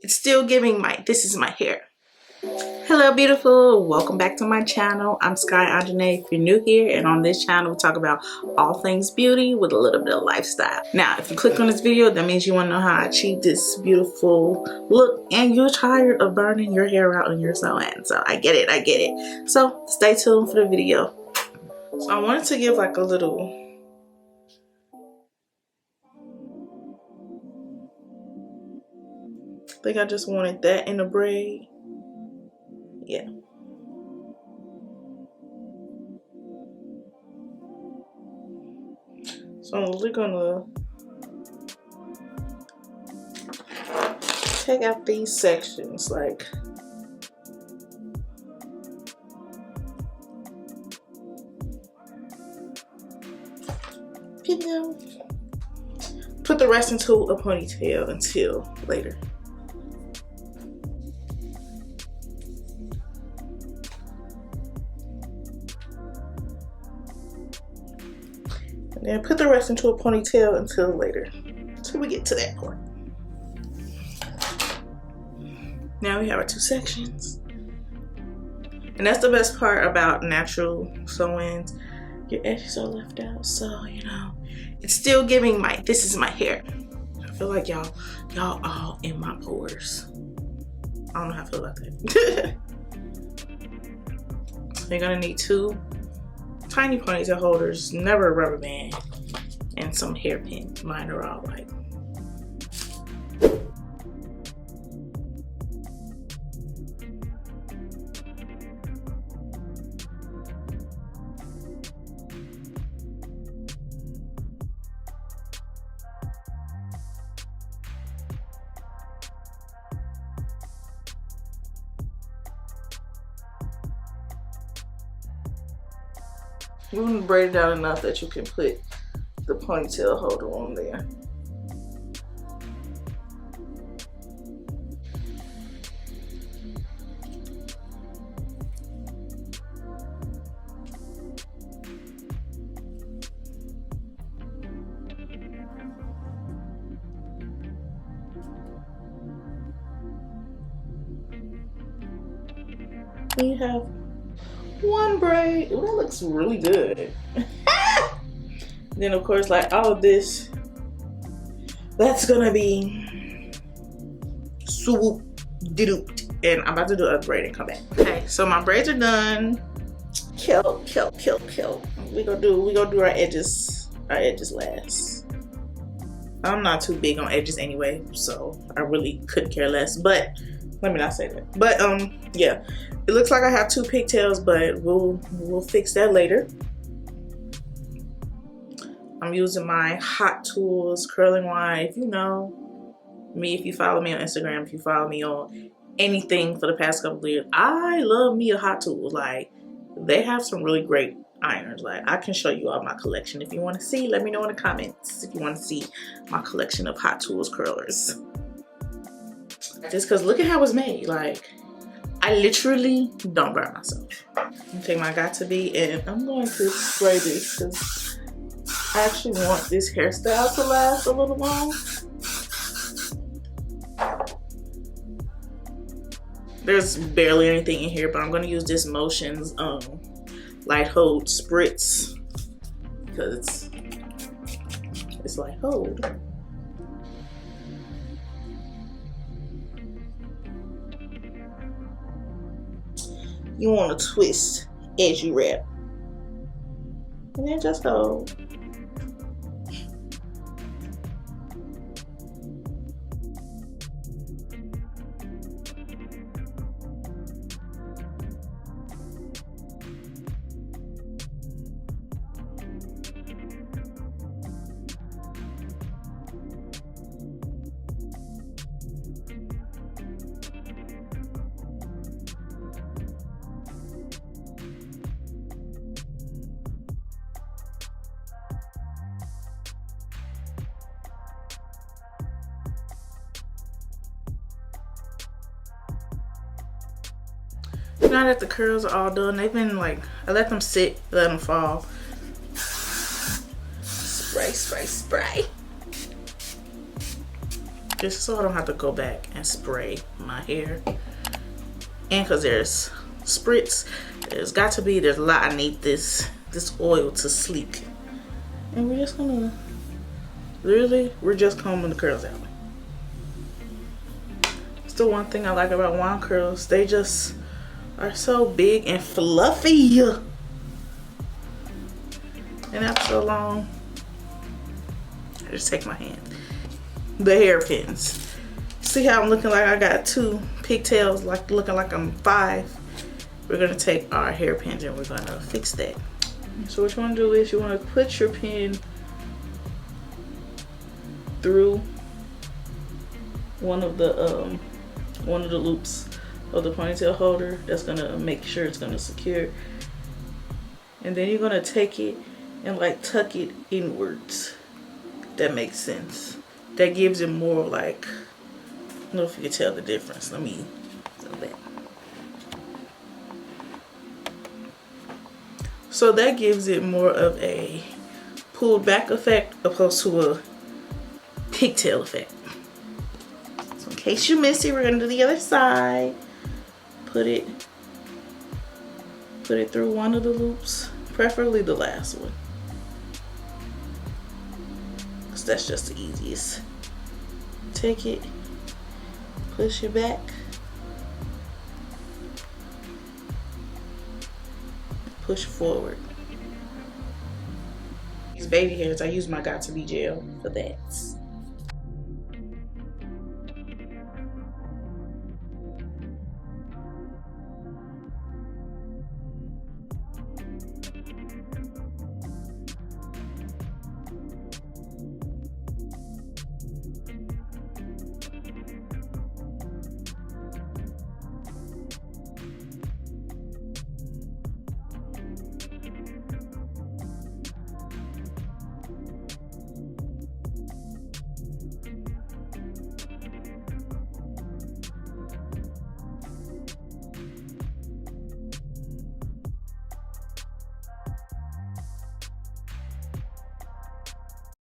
It's still giving this is my hair. Hello beautiful, welcome back to my channel. I'm Sky.Onjahnae if you're new here, and on this channel we talk about all things beauty with a little bit of lifestyle. Now if you click on this video, that means you want to know how I achieve this beautiful look and you're tired of burning your hair out in your sew-in. So I get it. So stay tuned for the video. So I wanted to give like a little I think I just wanted that in a braid. Yeah. So I'm really gonna take out these sections, like pin them. Put the rest into a ponytail until later. And then put the rest into a ponytail until later, until we get to that part. Now we have our two sections. And that's the best part about natural sew-ins. Your edges are left out, so you know, it's still giving this is my hair. I feel like y'all all in my pores. I don't know how I feel about that. You're gonna need two tiny ponytail holders, never a rubber band, and some hairpins. Mine are all like you want to braid it out enough that you can put the ponytail holder on there. You have one braid. Ooh, that looks really good. Then of course, like all of this, that's gonna be swoop dooped. And I'm about to do a braid and come back. Okay, so my braids are done. Kill. We gonna do our edges last. I'm not too big on edges anyway, so I really couldn't care less. But let me not say that. But yeah, it looks like I have two pigtails, but we'll fix that later. I'm using my Hot Tools curling wire. If you know me, if you follow me on Instagram, if you follow me on anything for the past couple of years, I love me a Hot Tools. Like, they have some really great irons. Like, I can show you all my collection. If you want to see, let me know in the comments if you want to see my collection of Hot Tools curlers. Just because look at how it's made. Like, I literally don't burn myself. I'm gonna take my Got2b and I'm going to spray this because I actually want this hairstyle to last a little long. There's barely anything in here, but I'm gonna use this Motions Light Hold Spritz because it's light hold. You want to twist as you wrap, and then just hold. Now that the curls are all done, they've been like, I let them sit, let them fall. Spray, spray, spray. just so I don't have to go back and spray my hair. And because there's spritz, there's a lot. I need this oil to sleek. And we're just gonna, we're just combing the curls out. It's the one thing I like about wand curls. They just are so big and fluffy. And after so long, I just take my hand. The hairpins. See how I'm looking like I got 2 pigtails, like looking like I'm 5. We're gonna take our hairpins and we're gonna fix that. So what you wanna do is you wanna put your pin through one of the loops of the ponytail holder. That's gonna make sure it's gonna secure. And then you're gonna take it and like tuck it inwards. That makes sense. That gives it more like, I don't know if you can tell the difference. Let me do that. So that gives it more of a pulled back effect opposed to a pigtail effect. So in case you missed it, we're gonna do the other side. Put it through one of the loops, preferably the last one, because that's just the easiest. Take it, push it back, push forward. These baby hairs, I use my Got To Be gel for that.